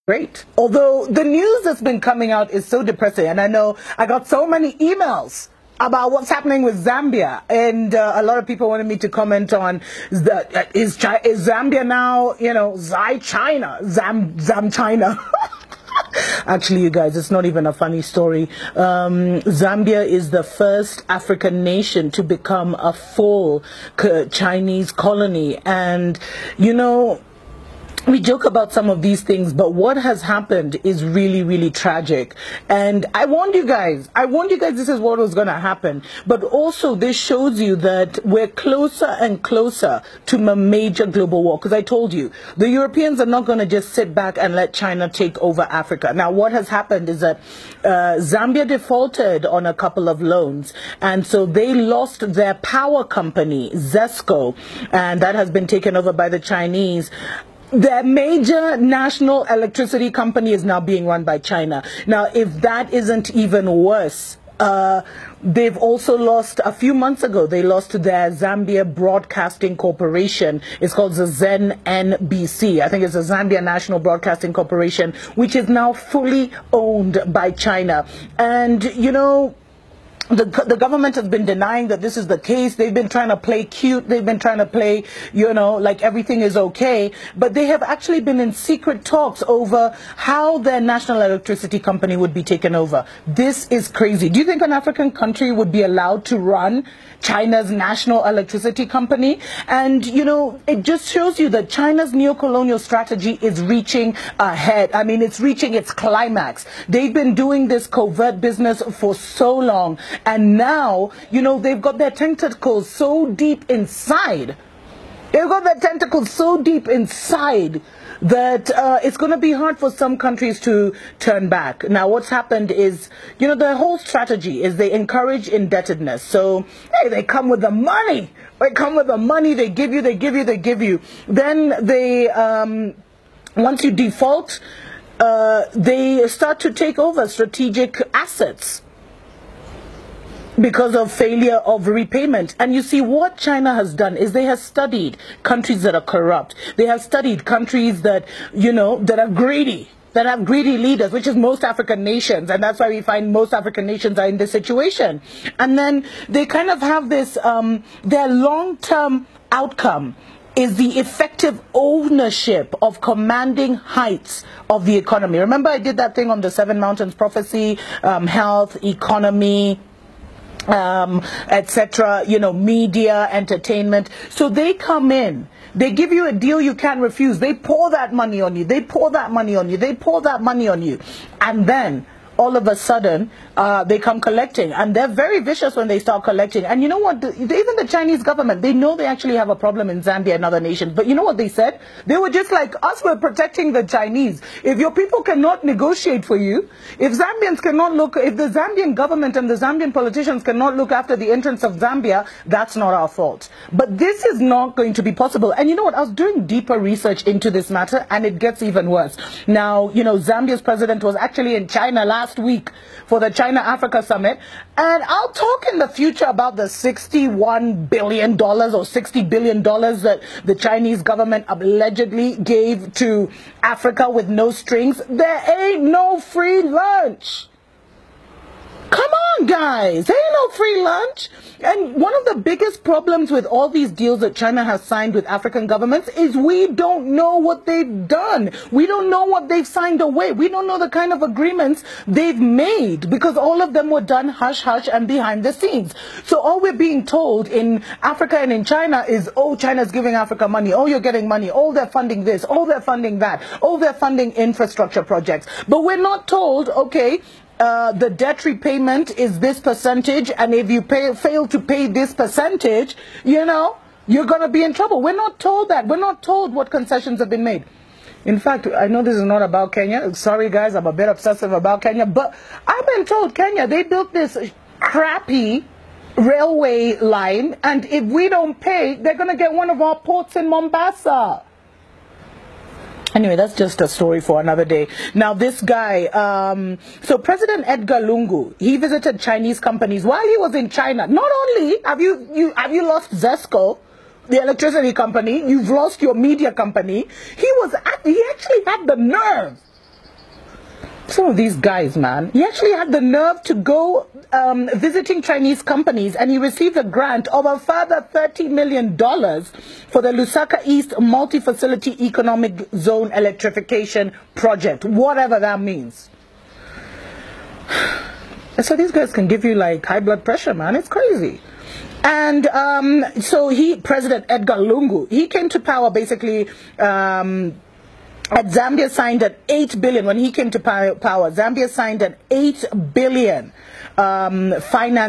Great. Although the news that's been coming out is so depressing, and I know I got so many emails about what's happening with Zambia, and a lot of people wanted me to comment on is Zambia now, Zam China. Actually, you guys, it's not even a funny story. Zambia is the first African nation to become a full Chinese colony, and we joke about some of these things, but what has happened is really, really tragic. And I warned you guys this is what was going to happen. But also this shows you that we're closer and closer to a major global war. Because I told you, the Europeans are not going to just sit back and let China take over Africa. Now, what has happened is that Zambia defaulted on a couple of loans. And so they lost their power company, ZESCO, and that has been taken over by the Chinese. Their major national electricity company is now being run by China. Now, if that isn't even worse, they've also lost, a few months ago, they lost their Zambia Broadcasting Corporation. It's called the ZNBC. I think it's the Zambia National Broadcasting Corporation, which is now fully owned by China. And, the government has been denying that this is the case. They've been trying to play cute. They've been trying to play, like everything is okay. But they have actually been in secret talks over how their national electricity company would be taken over. This is crazy. Do you think an African country would be allowed to run China's national electricity company? And, it just shows you that China's neocolonial strategy is reaching ahead. I mean, it's reaching its climax. They've been doing this covert business for so long. And now, they've got their tentacles so deep inside. They've got their tentacles so deep inside that it's going to be hard for some countries to turn back. Now, what's happened is, their whole strategy is they encourage indebtedness. So, hey, they come with the money. They come with the money. They give you. Then they, once you default, they start to take over strategic assets because of failure of repayment. And you see, what China has done is they have studied countries that are corrupt. They have studied countries that, that are greedy, that have greedy leaders, which is most African nations. And that's why we find most African nations are in this situation. And then they kind of have this, their long-term outcome is the effective ownership of commanding heights of the economy. Remember, I did that thing on the Seven Mountains Prophecy, health, economy, etc., media, entertainment. So they come in, they give you a deal you can't refuse. They pour that money on you. They pour that money on you. They pour that money on you. And then all of a sudden, they come collecting. And they're very vicious when they start collecting. And you know what? Even the Chinese government, they know they actually have a problem in Zambia and other nations. But you know what they said? They were just like, us, we're protecting the Chinese. If your people cannot negotiate for you, if Zambians cannot look, if the Zambian government and the Zambian politicians cannot look after the interests of Zambia, that's not our fault. But this is not going to be possible. And you know what? I was doing deeper research into this matter, and it gets even worse. Now, Zambia's president was actually in China last week for the China-Africa summit, and I'll talk in the future about the $61 billion or $60 billion that the Chinese government allegedly gave to Africa with no strings. There ain't no free lunch. Come on, guys. There ain't no free lunch. And one of the biggest problems with all these deals that China has signed with African governments is we don't know what they've done. We don't know what they've signed away. We don't know the kind of agreements they've made, because all of them were done hush-hush and behind the scenes. So all we're being told in Africa and in China is, oh, China's giving Africa money. Oh, you're getting money. Oh, they're funding this. Oh, they're funding that. Oh, they're funding infrastructure projects. But we're not told, okay, the debt repayment is this percentage, and if you fail to pay this percentage, you're going to be in trouble. We're not told that. We're not told what concessions have been made. In fact, I know this is not about Kenya. Sorry, guys, I'm a bit obsessive about Kenya. But I've been told Kenya, they built this crappy railway line, and if we don't pay, they're going to get one of our ports in Mombasa. Anyway, that's just a story for another day. Now, this guy, so President Edgar Lungu, he visited Chinese companies while he was in China. Not only have you lost ZESCO, the electricity company, you've lost your media company. He actually had the nerve Some of these guys, man. He actually had the nerve to go visiting Chinese companies, and he received a grant of a further $30 million for the Lusaka East Multi-Facility Economic Zone Electrification Project, whatever that means. So these guys can give you like high blood pressure, man. It's crazy. And so President Edgar Lungu, he came to power basically Zambia signed an $8 billion, when he came to power, Zambia signed an $8 billion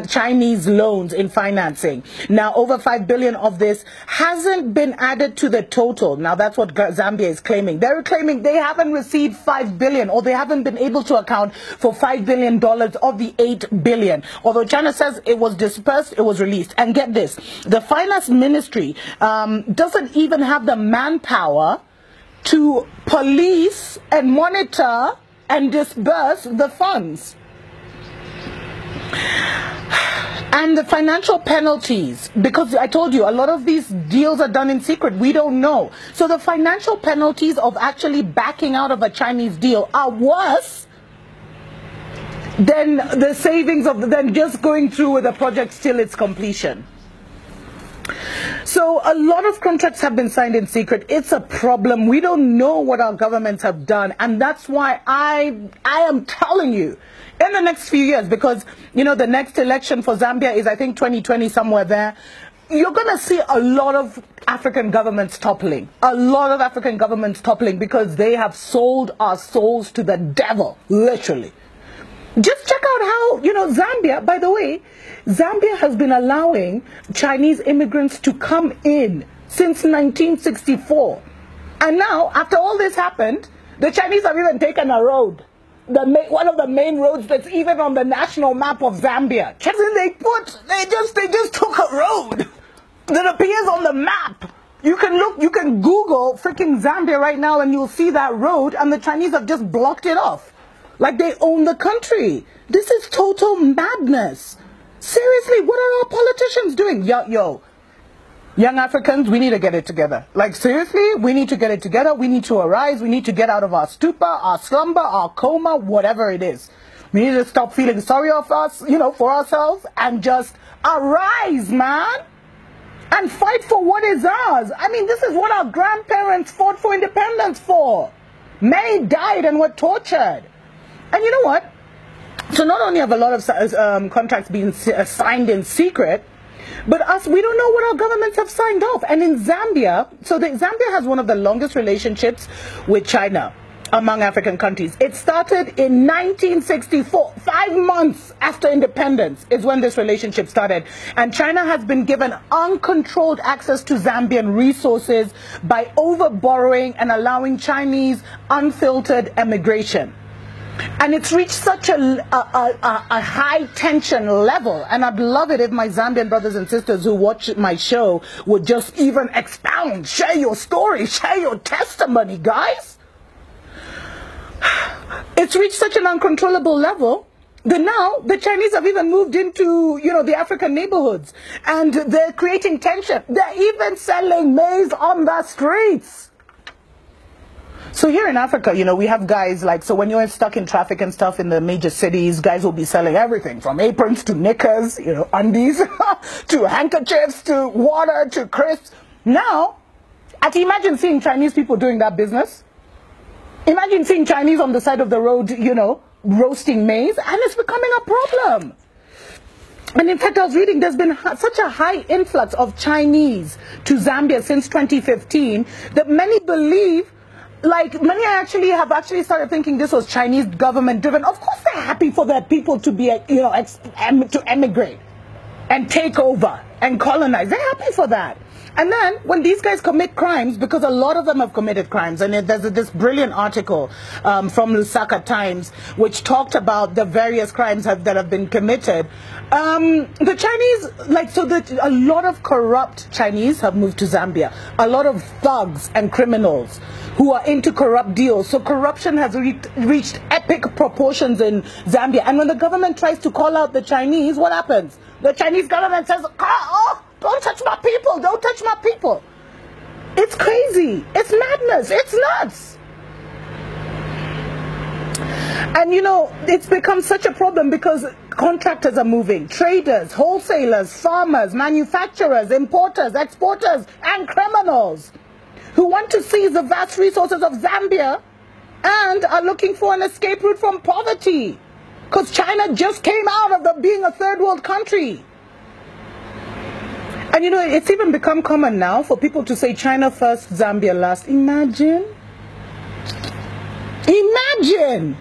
Chinese loans in financing. Now, over $5 billion of this hasn't been added to the total. Now, that's what Zambia is claiming. They're claiming they haven't received $5 billion, or they haven't been able to account for $5 billion of the $8 billion. Although China says it was dispersed, it was released. And get this, the finance ministry doesn't even have the manpower to police and monitor and disburse the funds. And the financial penalties, because I told you, a lot of these deals are done in secret. We don't know. So the financial penalties of actually backing out of a Chinese deal are worse than the savings than just going through with the project till its completion. So a lot of contracts have been signed in secret. It's a problem. We don't know what our governments have done. And that's why I am telling you, in the next few years, because, you know, the next election for Zambia is, I think, 2020, somewhere there, you're going to see a lot of African governments toppling. A lot of African governments toppling because they have sold our souls to the devil, literally. Just check out how, you know, Zambia, by the way, Zambia has been allowing Chinese immigrants to come in since 1964. And now, after all this happened, the Chinese have even taken a road. One of the main roads that's even on the national map of Zambia. Check in, they just took a road that appears on the map. You can Google freaking Zambia right now and you'll see that road, and the Chinese have just blocked it off. Like they own the country. This is total madness. Seriously, what are our politicians doing? Yo, young Africans, we need to get it together. Like seriously, we need to get it together. We need to arise. We need to get out of our stupor, our slumber, our coma, whatever it is. We need to stop feeling sorry for us, you know, for ourselves, and just arise, man. And fight for what is ours. I mean, this is what our grandparents fought for independence for. Many died and were tortured. And you know what? So not only have a lot of contracts been signed in secret, but we don't know what our governments have signed off. And in Zambia, Zambia has one of the longest relationships with China among African countries. It started in 1964, 5 months after independence is when this relationship started. And China has been given uncontrolled access to Zambian resources by overborrowing and allowing Chinese unfiltered emigration. And it's reached such a high tension level, and I'd love it if my Zambian brothers and sisters who watch my show would just even expound, share your story, share your testimony, guys. It's reached such an uncontrollable level that now the Chinese have even moved into, you know, the African neighborhoods, and they're creating tension. They're even selling maize on the streets. So here in Africa, you know, we have guys like, so when you're stuck in traffic and stuff in the major cities, guys will be selling everything from aprons to knickers, you know, undies, to handkerchiefs, to water, to crisps. Now, I can imagine seeing Chinese people doing that business. Imagine seeing Chinese on the side of the road, you know, roasting maize, and it's becoming a problem. And in fact, I was reading, there's been such a high influx of Chinese to Zambia since 2015 that many believe, like many have actually started thinking this was Chinese government driven. Of course they're happy for their people to be, you know, to emigrate and take over and colonize. They're happy for that. And then when these guys commit crimes, because a lot of them have committed crimes, and there's this brilliant article from Lusaka Times which talked about the various crimes that have been committed. The Chinese, a lot of corrupt Chinese have moved to Zambia. A lot of thugs and criminals who are into corrupt deals. So corruption has reached epic proportions in Zambia. And when the government tries to call out the Chinese, what happens? The Chinese government says, oh, don't touch my people, don't touch my people. It's crazy. It's madness. It's nuts. And you know, it's become such a problem because contractors are moving, traders, wholesalers, farmers, manufacturers, importers, exporters, and criminals who want to seize the vast resources of Zambia and are looking for an escape route from poverty. Because China just came out of being a third world country. And you know, it's even become common now for people to say China first, Zambia last. Imagine. Imagine.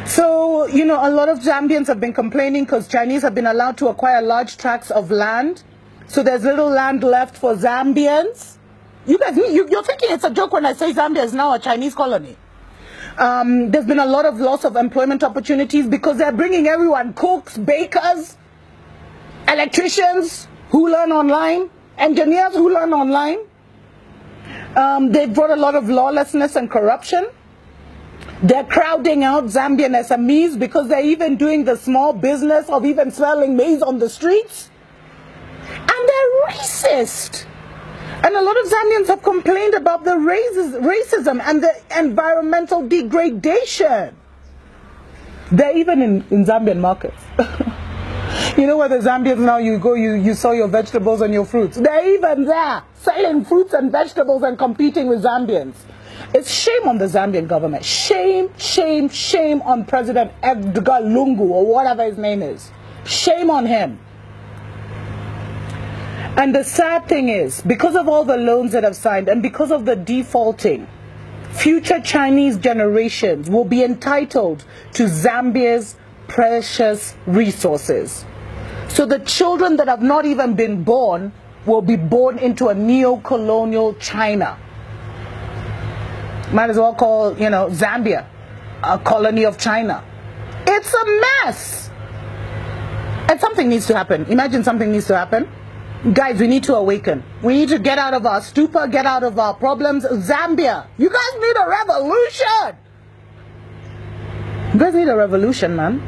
So, you know, a lot of Zambians have been complaining because Chinese have been allowed to acquire large tracts of land. So there's little land left for Zambians. You guys, you're thinking it's a joke when I say Zambia is now a Chinese colony. There's been a lot of loss of employment opportunities because they're bringing everyone, cooks, bakers, electricians who learn online, engineers who learn online. They've brought a lot of lawlessness and corruption. They're crowding out Zambian SMEs because they're even doing the small business of even selling maize on the streets. And they're racist. And a lot of Zambians have complained about the racism and the environmental degradation. They're even in Zambian markets. You know where the Zambians now you go, you sell your vegetables and your fruits. They're even there, selling fruits and vegetables and competing with Zambians. It's shame on the Zambian government. Shame, shame, shame on President Edgar Lungu or whatever his name is. Shame on him. And the sad thing is, because of all the loans that have signed and because of the defaulting, future Chinese generations will be entitled to Zambia's precious resources. So the children that have not even been born will be born into a neo-colonial China. Might as well call, you know, Zambia a colony of China. It's a mess. And something needs to happen. Imagine something needs to happen. Guys, we need to awaken. We need to get out of our stupor, get out of our problems. Zambia, you guys need a revolution. You guys need a revolution, man.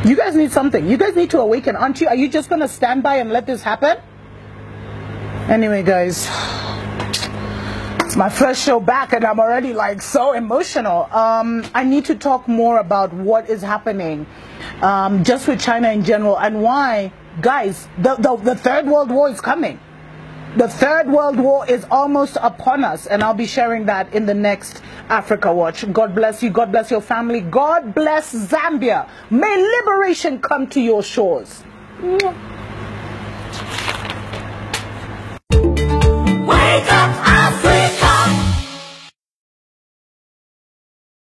You guys need something. You guys need to awaken, aren't you? Are you just going to stand by and let this happen? Anyway, guys, it's my first show back and I'm already like so emotional. I need to talk more about what is happening just with China in general and why, guys, the Third World War is coming. The Third World War is almost upon us, and I'll be sharing that in the next Africa Watch. God bless you. God bless your family. God bless Zambia. May liberation come to your shores.